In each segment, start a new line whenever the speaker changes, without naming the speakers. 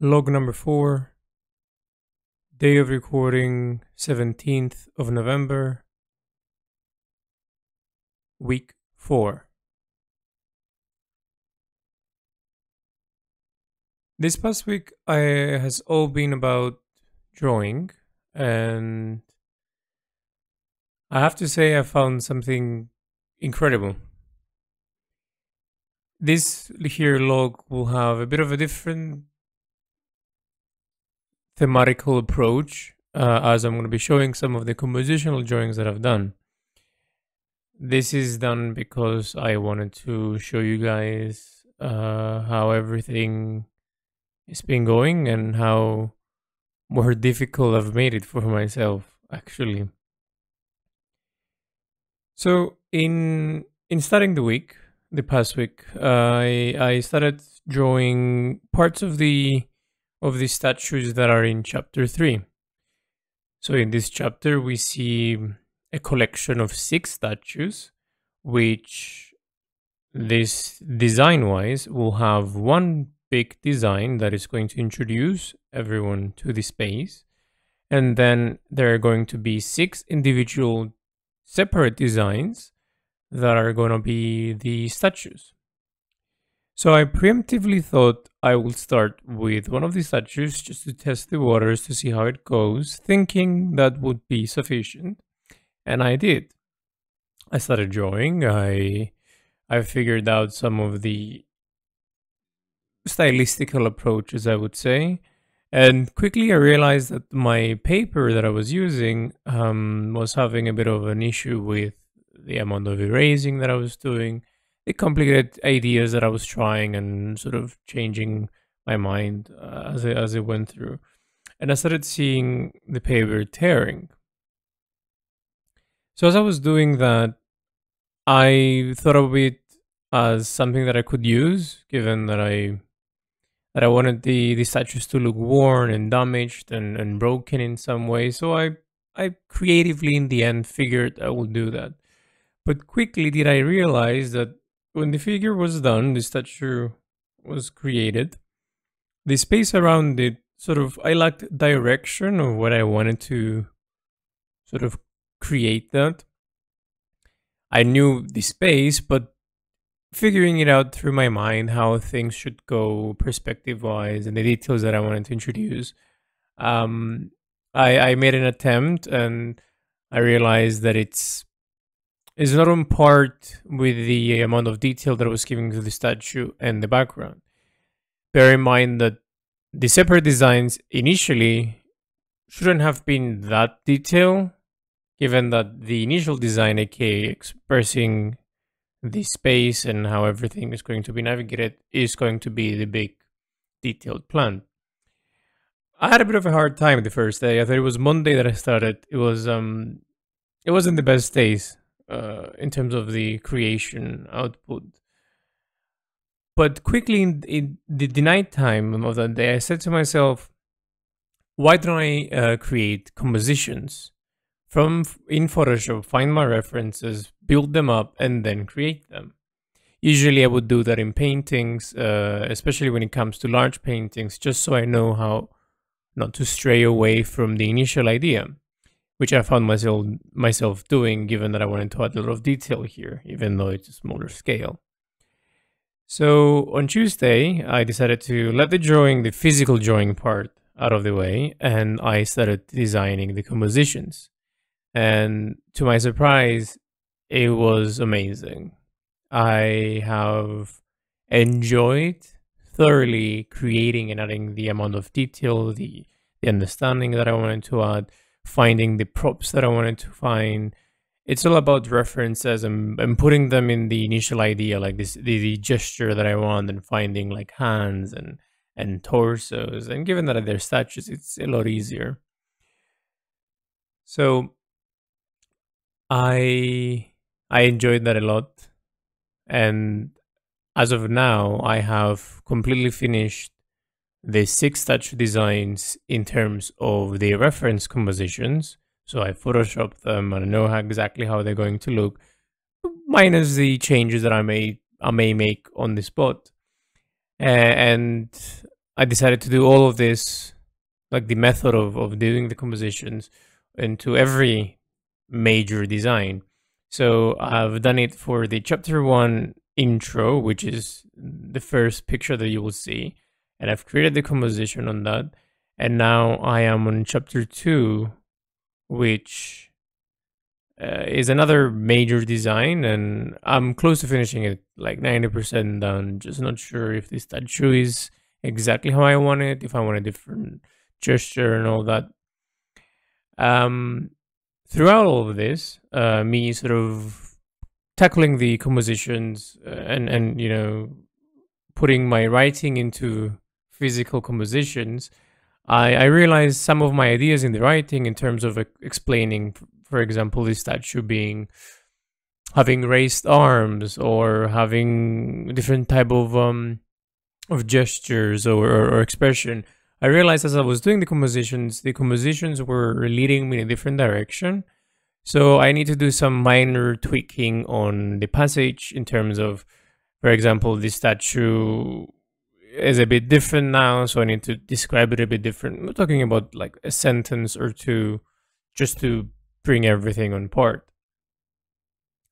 Log number 4, day of recording 17th of November, week 4. This past week has all been about drawing, and I have to say I found something incredible. This here log will have a bit of a different thematical approach, as I'm going to be showing some of the compositional drawings that I've done. This is done because I wanted to show you guys how everything has been going and how more difficult I've made it for myself, actually. So in starting the past week, I started drawing parts of the statues that are in chapter 3. So in this chapter, we see a collection of 6 statues, which this design-wise will have one big design that is going to introduce everyone to the space. And then there are going to be 6 individual separate designs that are going to be the statues. So I preemptively thought I would start with one of the statues just to test the waters to see how it goes, thinking that would be sufficient. And I did. I started drawing. I figured out some of the stylistical approaches, I would say. And quickly I realized that my paper that I was using was having a bit of an issue with the amount of erasing that I was doing, the complicated ideas that I was trying and sort of changing my mind as it went through. And I started seeing the paper tearing. So as I was doing that, I thought of it as something that I could use, given that I wanted the statues to look worn and damaged and broken in some way. So I creatively in the end figured I would do that. But quickly did I realize that when the figure was done, the statue was created, the space around it I lacked direction of what I wanted to sort of create that. I knew the space, but figuring it out through my mind, how things should go perspective-wise and the details that I wanted to introduce, I made an attempt and I realized that it's not on part with the amount of detail that I was giving to the statue and the background. Bear in mind that the separate designs initially shouldn't have been that detailed, given that the initial design, aka expressing the space and how everything is going to be navigated, is going to be the big detailed plan. I had a bit of a hard time the first day. I thought it was Monday that I started. It wasn't the best days in terms of the creation output. But quickly in the night time of that day, I said to myself, why don't I create compositions in Photoshop, find my references, build them up, and then create them. Usually I would do that in paintings, especially when it comes to large paintings, just so I know how not to stray away from the initial idea, which I found myself doing, given that I wanted to add a lot of detail here, even though it's a smaller scale. So on Tuesday, I decided to let the physical drawing part out of the way, and I started designing the compositions. And to my surprise, it was amazing. I have enjoyed thoroughly creating and adding the amount of detail, the understanding that I wanted to add, finding the props that I wanted to find. It's all about references and putting them in the initial idea, like the gesture that I want, and finding like hands and torsos. And given that they're statues, it's a lot easier. So I enjoyed that a lot. And as of now, I have completely finished the 6 statue designs in terms of the reference compositions. So I photoshopped them and I know exactly how they're going to look, minus the changes that I may make on the spot. And I decided to do all of this, like the method of doing the compositions, into every major design. So I've done it for the chapter 1 intro, which is the first picture that you will see, and I've created the composition on that. And now I am on chapter 2, which is another major design, and I'm close to finishing it, like 90% done. Just not sure if this statue is exactly how I want it, if I want a different gesture and all that. Throughout all of this, me sort of tackling the compositions, and putting my writing into physical compositions, I realized some of my ideas in the writing in terms of explaining, for example, this statue having raised arms or having different type of gestures or expression. I realized as I was doing the compositions were leading me in a different direction. So I need to do some minor tweaking on the passage in terms of, for example, the statue is a bit different now, so I need to describe it a bit different. I'm talking about like a sentence or two just to bring everything on part.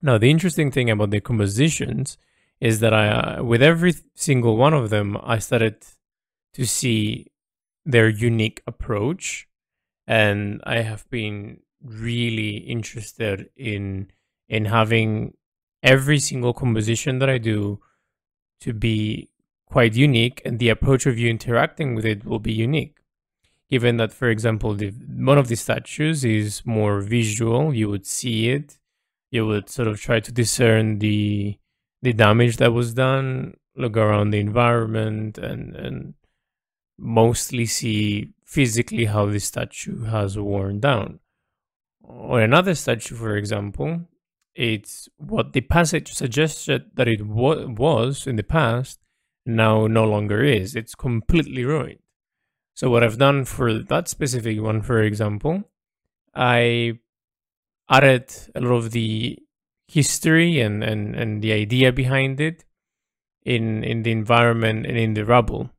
Now, the interesting thing about the compositions is that with every single one of them, I started to see their unique approach, and I have been really interested in having every single composition that I do to be quite unique, and the approach of you interacting with it will be unique. Given that, for example, one of the statues is more visual, you would see it, you would sort of try to discern the damage that was done, look around the environment, and mostly see physically how the statue has worn down. On another statue, for example, it's what the passage suggested that it was in the past, now no longer is. It's completely ruined. So what I've done for that specific one, for example, I added a lot of the history and the idea behind it in the environment and in the rubble.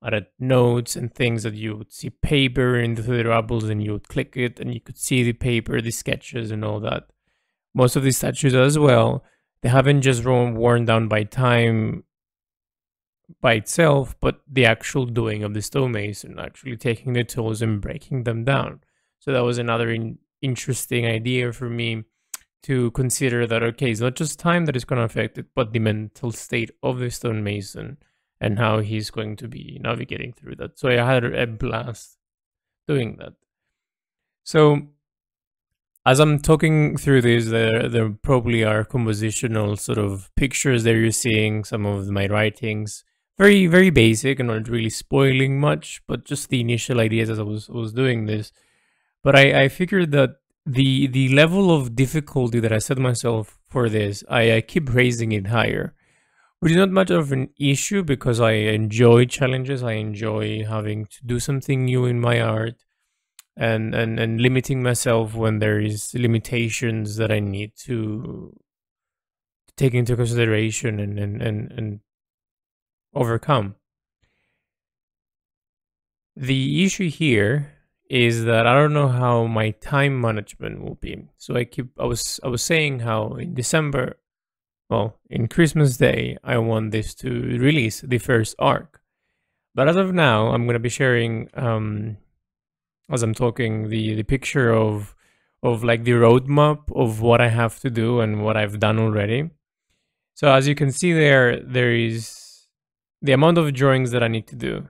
Added notes and things that you would see paper into the rubbles, and you would click it and you could see the paper, the sketches and all that. Most of these statues as well, they haven't just worn down by time by itself, but the actual doing of the stonemason, actually taking the tools and breaking them down. So that was another interesting idea for me to consider, that okay, it's not just time that is going to affect it, but the mental state of the stonemason and how he's going to be navigating through that. So I had a blast doing that. So as I'm talking through this, there probably are compositional sort of pictures there you're seeing, some of my writings. Very, very basic and not really spoiling much, but just the initial ideas as I was doing this. But I figured that the level of difficulty that I set myself for this, I keep raising it higher, which is not much of an issue because I enjoy challenges. I enjoy having to do something new in my art, and limiting myself when there is limitations that I need to take into consideration and overcome. The issue here is that I don't know how my time management will be. So I was saying how in December, well, in Christmas Day, I want this to release the first arc. But as of now, I'm going to be sharing, as I'm talking, the picture of like the roadmap of what I have to do and what I've done already. So as you can see there is the amount of drawings that I need to do,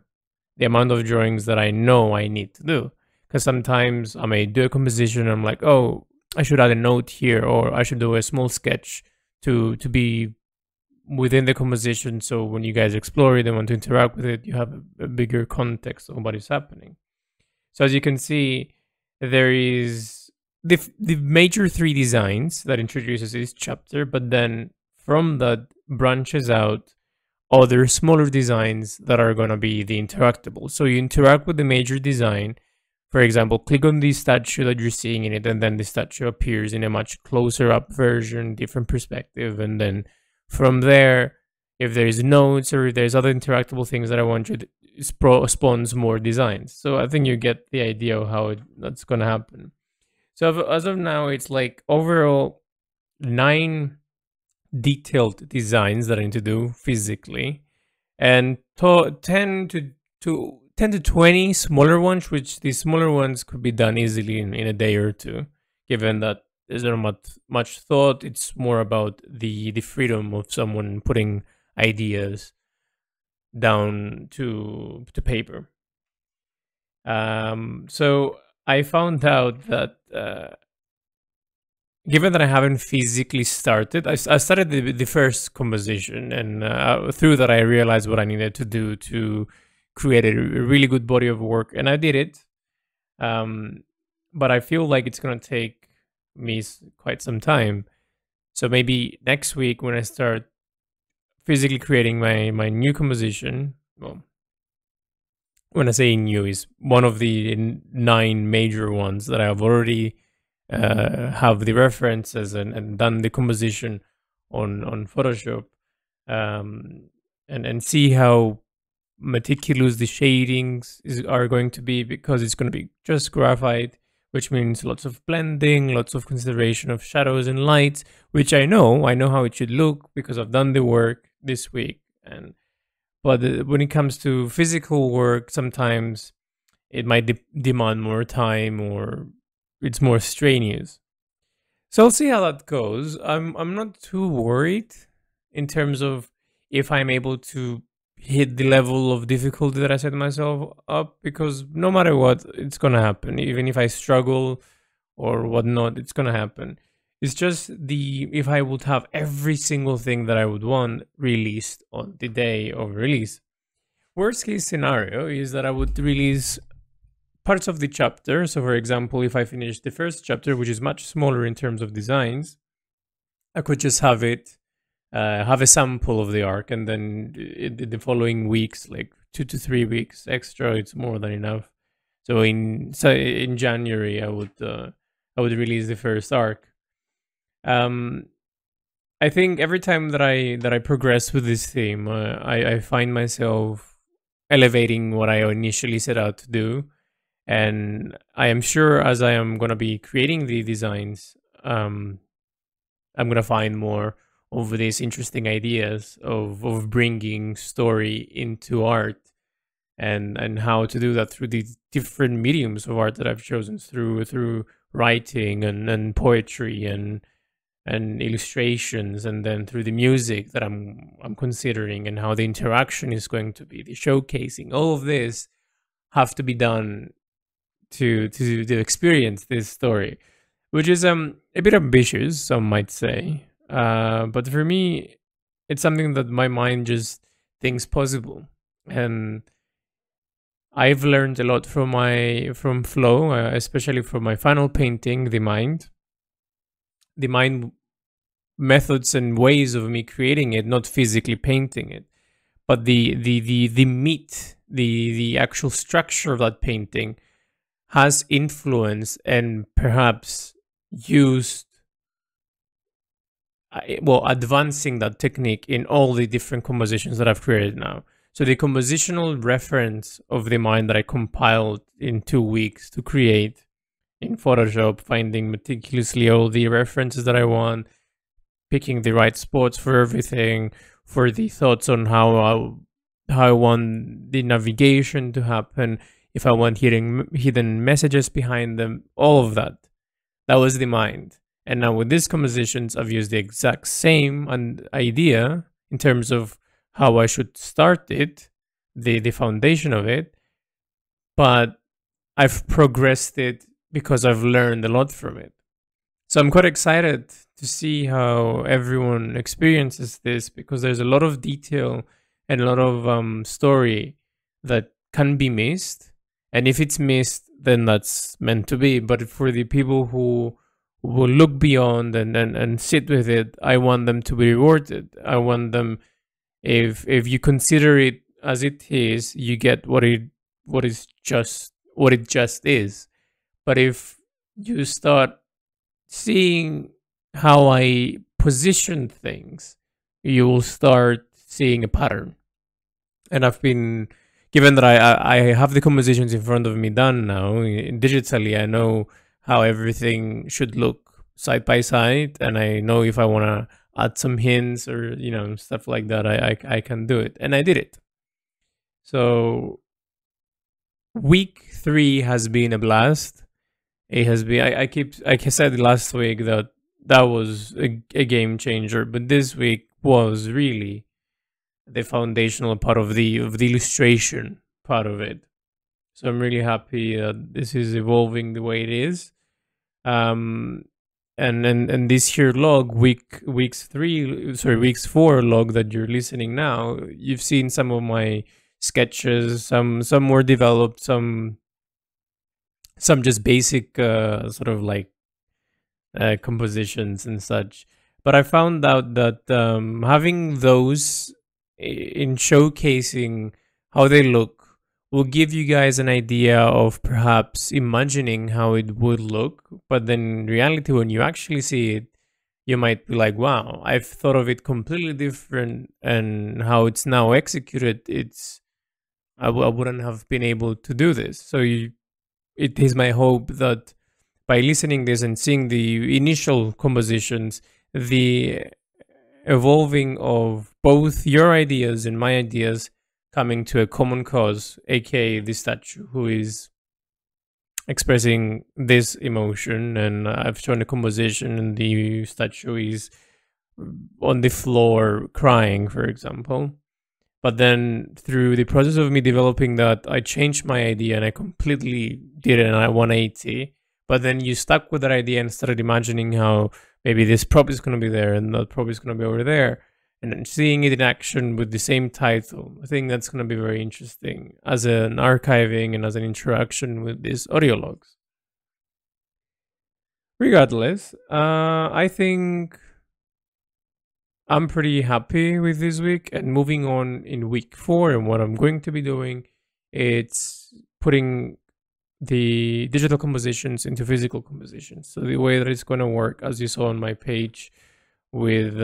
the amount of drawings that I know I need to do. Because sometimes I may do a composition and I'm like, oh, I should add a note here, or I should do a small sketch to be within the composition. So when you guys explore it and want to interact with it, you have a bigger context of what is happening. So as you can see, there is the major 3 designs that introduces this chapter, but then from that branches out other smaller designs that are going to be the interactable. So you interact with the major design. For example, click on the statue that you're seeing in it, and then the statue appears in a much closer up version, different perspective. And then from there, if there's notes or if there's other interactable things that I want you spawns more designs. So I think you get the idea of how that's going to happen. So as of now, it's like overall 9 detailed designs that I need to do physically, and 10 to 20 smaller ones, which these smaller ones could be done easily in a day or two, given that there's not much thought. It's more about the freedom of someone putting ideas down to paper. So I found out that given that I haven't physically started, I started the first composition, and through that I realized what I needed to do to create a really good body of work, and I did it. But I feel like it's gonna take me quite some time. So maybe next week when I start physically creating my new composition, well, when I say new, is one of the 9 major ones that I have already have the references and done the composition on Photoshop, and see how meticulous the shadings are going to be, because it's going to be just graphite, which means lots of blending, lots of consideration of shadows and lights, which I know how it should look because I've done the work this week. But when it comes to physical work, sometimes it might demand more time, or it's more strenuous. So I'll see how that goes. I'm not too worried in terms of if I'm able to hit the level of difficulty that I set myself up, because no matter what, it's gonna happen. Even if I struggle or whatnot, it's gonna happen. It's just if I would have every single thing that I would want released on the day of release. Worst case scenario is that I would release parts of the chapter. So for example, if I finish the first chapter, which is much smaller in terms of designs, I could just have a sample of the arc, and then the following weeks, like 2 to 3 weeks extra, it's more than enough. So in January, I would release the first arc. I think every time that I progress with this theme, I find myself elevating what I initially set out to do, and I am sure as I am gonna be creating the designs, I'm gonna find more of these interesting ideas of bringing story into art, and how to do that through the different mediums of art that I've chosen, through writing and poetry and illustrations, and then through the music that I'm considering, and how the interaction is going to be, the showcasing. All of this have to be done to experience this story, which is a bit ambitious, some might say. But for me, it's something that my mind just thinks possible, and I've learned a lot from flow, especially from my final painting, the mind methods and ways of me creating it, not physically painting it, but the meat, the actual structure of that painting has influenced and perhaps used, advancing that technique in all the different compositions that I've created now. So the compositional reference of the mind that I compiled in 2 weeks to create in Photoshop, finding meticulously all the references that I want, picking the right spots for everything, for the thoughts on how I want the navigation to happen, if I want hidden messages behind them, all of that. That was the mind. And now with these compositions, I've used the exact same idea in terms of how I should start it, the foundation of it, but I've progressed it because I've learned a lot from it. So I'm quite excited to see how everyone experiences this, because there's a lot of detail and a lot of story that can be missed. And if it's missed, then that's meant to be. But for the people who will look beyond and sit with it, I want them to be rewarded. I want them, if you consider it as it is, you get what it just is. But if you start seeing how I position things, you will start seeing a pattern. And I've been given that I have the compositions in front of me done now digitally, I know how everything should look side by side, and I know if I want to add some hints or stuff like that, I can do it, and I did it. So week 3 has been a blast. It has been. I said last week that that was a game changer, but this week was really the foundational part of the illustration part of it. So I'm really happy that this is evolving the way it is. And this here log weeks 4 log that you're listening now, you've seen some of my sketches, some more developed, some just basic sort of like compositions and such. But I found out that having those in showcasing how they look will give you guys an idea of perhaps imagining how it would look. But then in reality, when you actually see it, you might be like, wow, I've thought of it completely different, and how it's now executed, I wouldn't have been able to do this. So it is my hope that by listening this and seeing the initial compositions, the evolving of both your ideas and my ideas coming to a common cause, aka the statue who is expressing this emotion, and I've shown a composition and the statue is on the floor crying, for example. But then through the process of me developing that, I changed my idea and I completely did it, and I 180. But then you stuck with that idea and started imagining how maybe this prop is going to be there and that prop is going to be over there. And then seeing it in action with the same title, I think that's going to be very interesting as an archiving and as an interaction with these audio logs. Regardless, I think I'm pretty happy with this week, and moving on in week 4, and what I'm going to be doing, it's putting the digital compositions into physical compositions. So the way that it's going to work, as you saw on my page with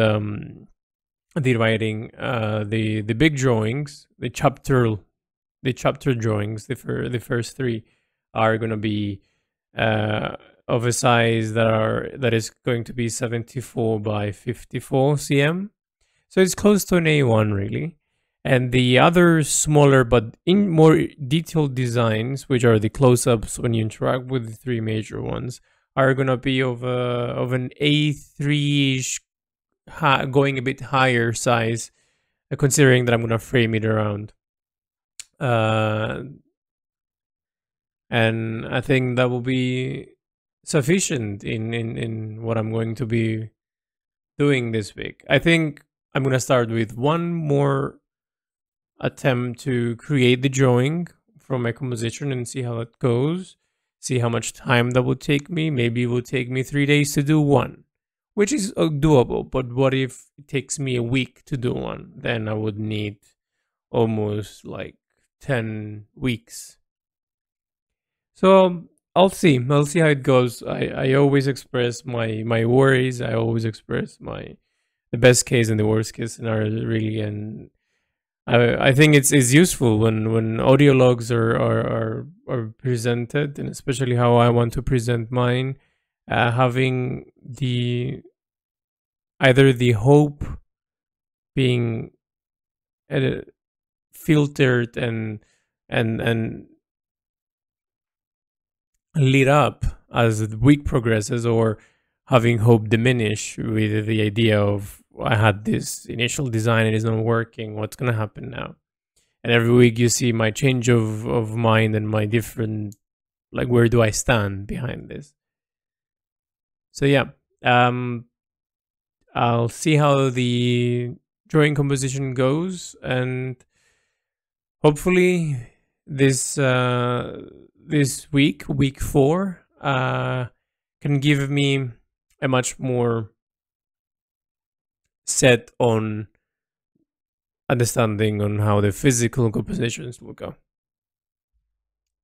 the writing, the big drawings, the chapter drawings, the first 3 are going to be of a size that is going to be 74 by 54 cm. So it's close to an A1 really. And the other smaller but in more detailed designs, which are the close-ups when you interact with the 3 major ones, are going to be of an A3-ish, going a bit higher size, considering that I'm going to frame it around. And I think that will be sufficient in what I'm going to be doing this week. I think I'm going to start with one more attempt to create the drawing from my composition and see how that goes, see how much time that would take me. Maybe it will take me 3 days to do one, which is doable. But what if it takes me a week to do one? Then I would need almost like 10 weeks. So I'll see how it goes. I always express my worries. I always express the best case and the worst case scenario, really. And I think it's useful when audio logs are presented, and especially how I want to present mine, having either the hope being filtered and lit up as the week progresses, or having hope diminish with the idea of, I had this initial design and it's not working, what's going to happen now? And every week you see my change of mind and my different, like, where do I stand behind this? So yeah, I'll see how the drawing composition goes, and hopefully this week, week 4, can give me a much more set on understanding on how the physical compositions will go.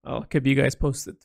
I'll keep you guys posted.